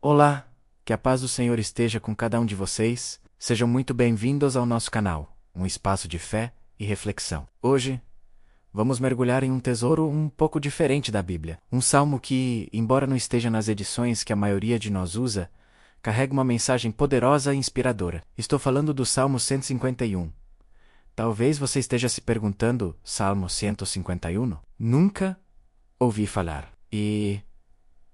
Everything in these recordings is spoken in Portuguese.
Olá, que a paz do Senhor esteja com cada um de vocês. Sejam muito bem-vindos ao nosso canal, um espaço de fé e reflexão. Hoje, vamos mergulhar em um tesouro um pouco diferente da Bíblia. Um salmo que, embora não esteja nas edições que a maioria de nós usa, carrega uma mensagem poderosa e inspiradora. Estou falando do Salmo 151. Talvez você esteja se perguntando, Salmo 151? Nunca ouvi falar. E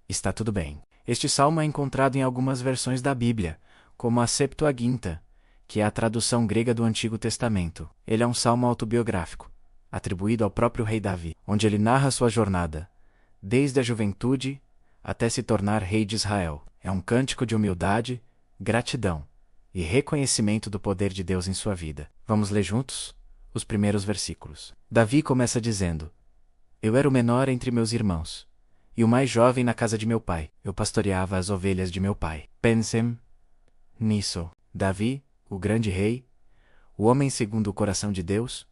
está tudo bem. Este salmo é encontrado em algumas versões da Bíblia, como a Septuaginta, que é a tradução grega do Antigo Testamento. Ele é um salmo autobiográfico, atribuído ao próprio rei Davi, onde ele narra sua jornada, desde a juventude até se tornar rei de Israel. É um cântico de humildade, gratidão e reconhecimento do poder de Deus em sua vida. Vamos ler juntos os primeiros versículos. Davi começa dizendo: Eu era o menor entre meus irmãos, e o mais jovem na casa de meu pai. Eu pastoreava as ovelhas de meu pai. Pensem nisso. Davi, o grande rei, o homem segundo o coração de Deus,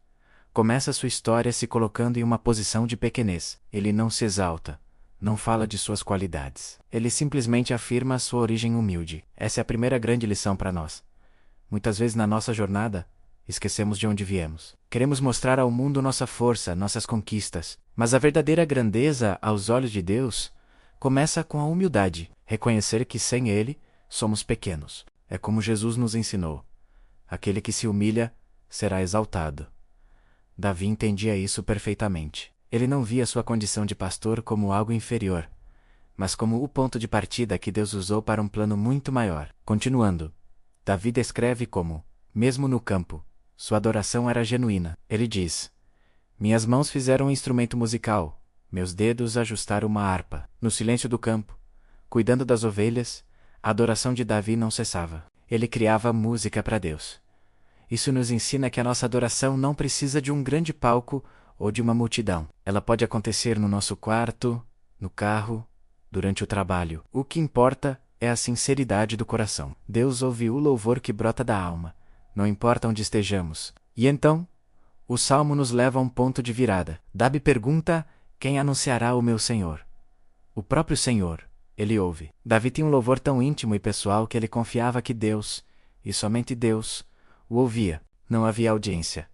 começa sua história se colocando em uma posição de pequenez. Ele não se exalta, não fala de suas qualidades. Ele simplesmente afirma a sua origem humilde. Essa é a primeira grande lição para nós. Muitas vezes na nossa jornada, esquecemos de onde viemos. Queremos mostrar ao mundo nossa força, nossas conquistas. Mas a verdadeira grandeza, aos olhos de Deus, começa com a humildade. Reconhecer que sem Ele, somos pequenos. É como Jesus nos ensinou. Aquele que se humilha, será exaltado. Davi entendia isso perfeitamente. Ele não via sua condição de pastor como algo inferior, mas como o ponto de partida que Deus usou para um plano muito maior. Continuando, Davi descreve como, mesmo no campo, sua adoração era genuína. Ele diz: Minhas mãos fizeram um instrumento musical, meus dedos ajustaram uma harpa. No silêncio do campo, cuidando das ovelhas, a adoração de Davi não cessava. Ele criava música para Deus. Isso nos ensina que a nossa adoração não precisa de um grande palco ou de uma multidão. Ela pode acontecer no nosso quarto, no carro, durante o trabalho. O que importa é a sinceridade do coração. Deus ouve o louvor que brota da alma, não importa onde estejamos. E então, o Salmo nos leva a um ponto de virada. Davi pergunta: quem anunciará o meu Senhor? O próprio Senhor, ele ouve. Davi tinha um louvor tão íntimo e pessoal que ele confiava que Deus, e somente Deus, o ouvia. Não havia audiência.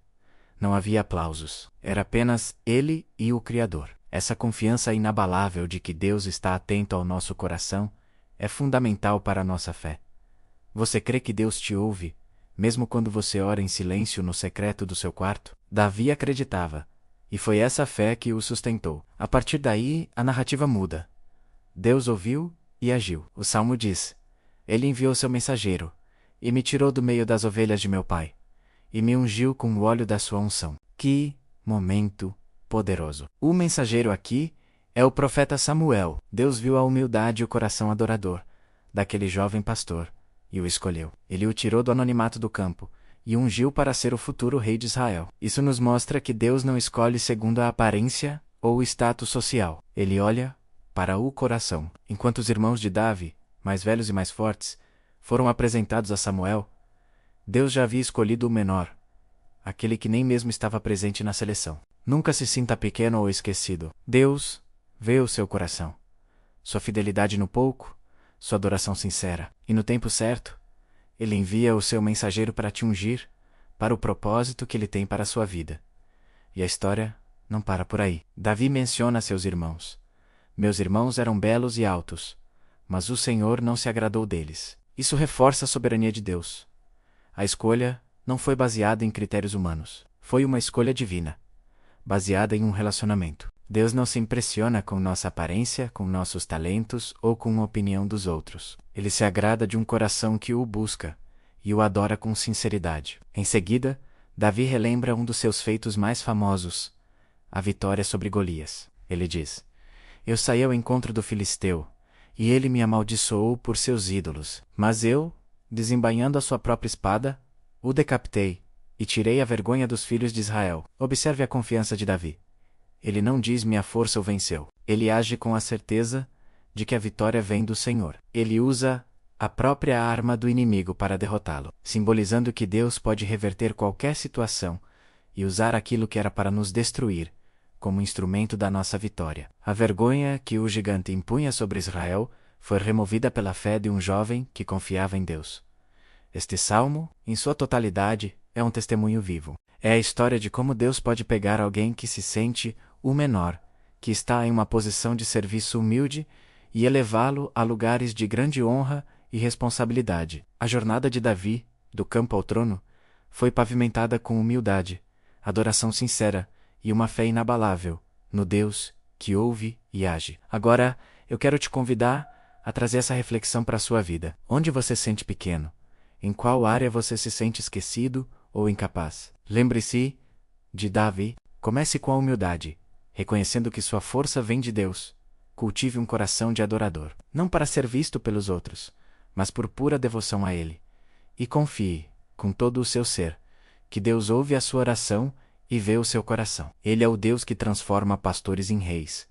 Não havia aplausos. Era apenas ele e o Criador. Essa confiança inabalável de que Deus está atento ao nosso coração é fundamental para a nossa fé. Você crê que Deus te ouve, mesmo quando você ora em silêncio no secreto do seu quarto? Davi acreditava, e foi essa fé que o sustentou. A partir daí, a narrativa muda. Deus ouviu e agiu. O Salmo diz: Ele enviou seu mensageiro, e me tirou do meio das ovelhas de meu pai, e me ungiu com o óleo da sua unção. Que momento poderoso! O mensageiro aqui é o profeta Samuel. Deus viu a humildade e o coração adorador daquele jovem pastor, e o escolheu. Ele o tirou do anonimato do campo e ungiu para ser o futuro rei de Israel. Isso nos mostra que Deus não escolhe segundo a aparência ou o status social. Ele olha para o coração. Enquanto os irmãos de Davi, mais velhos e mais fortes, foram apresentados a Samuel, Deus já havia escolhido o menor, aquele que nem mesmo estava presente na seleção. Nunca se sinta pequeno ou esquecido. Deus vê o seu coração, sua fidelidade no pouco, sua adoração sincera. E no tempo certo, Ele envia o seu mensageiro para te ungir, para o propósito que Ele tem para a sua vida. E a história não para por aí. Davi menciona seus irmãos. Meus irmãos eram belos e altos, mas o Senhor não se agradou deles. Isso reforça a soberania de Deus. A escolha não foi baseada em critérios humanos. Foi uma escolha divina, baseada em um relacionamento. Deus não se impressiona com nossa aparência, com nossos talentos ou com a opinião dos outros. Ele se agrada de um coração que o busca e o adora com sinceridade. Em seguida, Davi relembra um dos seus feitos mais famosos, a vitória sobre Golias. Ele diz: Eu saí ao encontro do filisteu, e ele me amaldiçoou por seus ídolos. Mas eu, desembainhando a sua própria espada, o decapitei e tirei a vergonha dos filhos de Israel. Observe a confiança de Davi. Ele não diz minha força o venceu. Ele age com a certeza de que a vitória vem do Senhor. Ele usa a própria arma do inimigo para derrotá-lo, simbolizando que Deus pode reverter qualquer situação e usar aquilo que era para nos destruir como instrumento da nossa vitória. A vergonha que o gigante impunha sobre Israel foi removida pela fé de um jovem que confiava em Deus. Este salmo, em sua totalidade, é um testemunho vivo. É a história de como Deus pode pegar alguém que se sente o menor, que está em uma posição de serviço humilde, e elevá-lo a lugares de grande honra e responsabilidade. A jornada de Davi, do campo ao trono, foi pavimentada com humildade, adoração sincera e uma fé inabalável no Deus que ouve e age. Agora, eu quero te convidar a trazer essa reflexão para a sua vida. Onde você se sente pequeno? Em qual área você se sente esquecido ou incapaz? Lembre-se de Davi. Comece com a humildade, reconhecendo que sua força vem de Deus. Cultive um coração de adorador, não para ser visto pelos outros, mas por pura devoção a Ele. E confie, com todo o seu ser, que Deus ouve a sua oração e vê o seu coração. Ele é o Deus que transforma pastores em reis,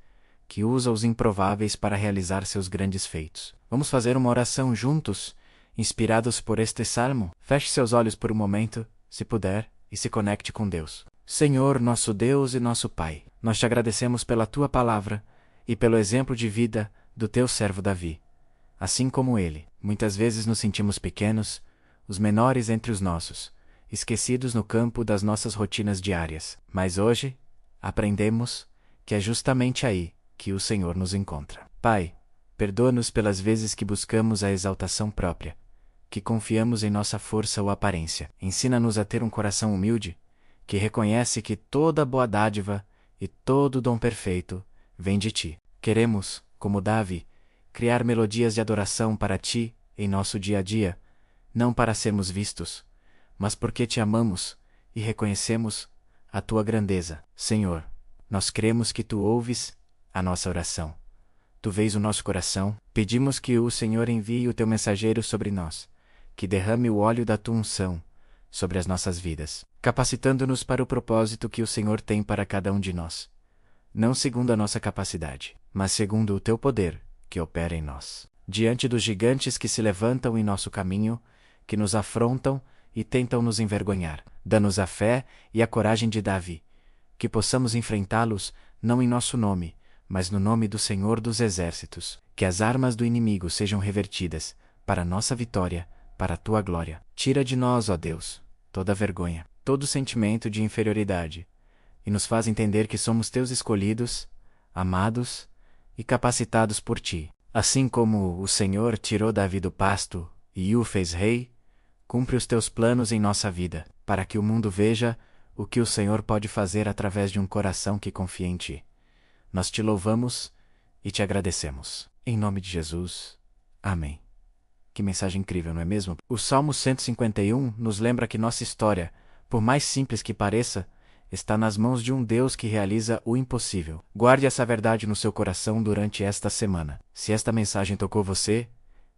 que usa os improváveis para realizar seus grandes feitos. Vamos fazer uma oração juntos, inspirados por este salmo? Feche seus olhos por um momento, se puder, e se conecte com Deus. Senhor, nosso Deus e nosso Pai, nós te agradecemos pela Tua palavra e pelo exemplo de vida do Teu servo Davi. Assim como ele, muitas vezes nos sentimos pequenos, os menores entre os nossos, esquecidos no campo das nossas rotinas diárias. Mas hoje, aprendemos que é justamente aí que o Senhor nos encontra. Pai, perdoa-nos pelas vezes que buscamos a exaltação própria, que confiamos em nossa força ou aparência. Ensina-nos a ter um coração humilde, que reconhece que toda boa dádiva e todo dom perfeito vem de Ti. Queremos, como Davi, criar melodias de adoração para Ti em nosso dia a dia, não para sermos vistos, mas porque Te amamos e reconhecemos a Tua grandeza. Senhor, nós cremos que Tu ouves a nossa oração. Tu vês o nosso coração. Pedimos que o Senhor envie o Teu mensageiro sobre nós, que derrame o óleo da Tua unção sobre as nossas vidas, capacitando-nos para o propósito que o Senhor tem para cada um de nós. Não segundo a nossa capacidade, mas segundo o Teu poder, que opera em nós. Diante dos gigantes que se levantam em nosso caminho, que nos afrontam e tentam nos envergonhar, dá-nos a fé e a coragem de Davi, que possamos enfrentá-los não em nosso nome, mas no nome do Senhor dos Exércitos. Que as armas do inimigo sejam revertidas para nossa vitória, para a Tua glória. Tira de nós, ó Deus, toda vergonha, todo sentimento de inferioridade, e nos faz entender que somos Teus escolhidos, amados e capacitados por Ti. Assim como o Senhor tirou Davi do pasto e o fez rei, cumpre os Teus planos em nossa vida, para que o mundo veja o que o Senhor pode fazer através de um coração que confia em Ti. Nós Te louvamos e Te agradecemos. Em nome de Jesus. Amém. Que mensagem incrível, não é mesmo? O Salmo 151 nos lembra que nossa história, por mais simples que pareça, está nas mãos de um Deus que realiza o impossível. Guarde essa verdade no seu coração durante esta semana. Se esta mensagem tocou você,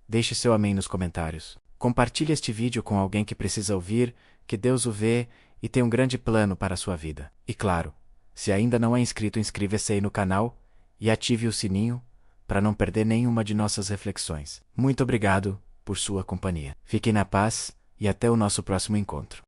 deixe seu amém nos comentários. Compartilhe este vídeo com alguém que precisa ouvir, que Deus o vê e tem um grande plano para a sua vida. E claro, se ainda não é inscrito, inscreva-se aí no canal e ative o sininho para não perder nenhuma de nossas reflexões. Muito obrigado por sua companhia. Fiquem na paz e até o nosso próximo encontro.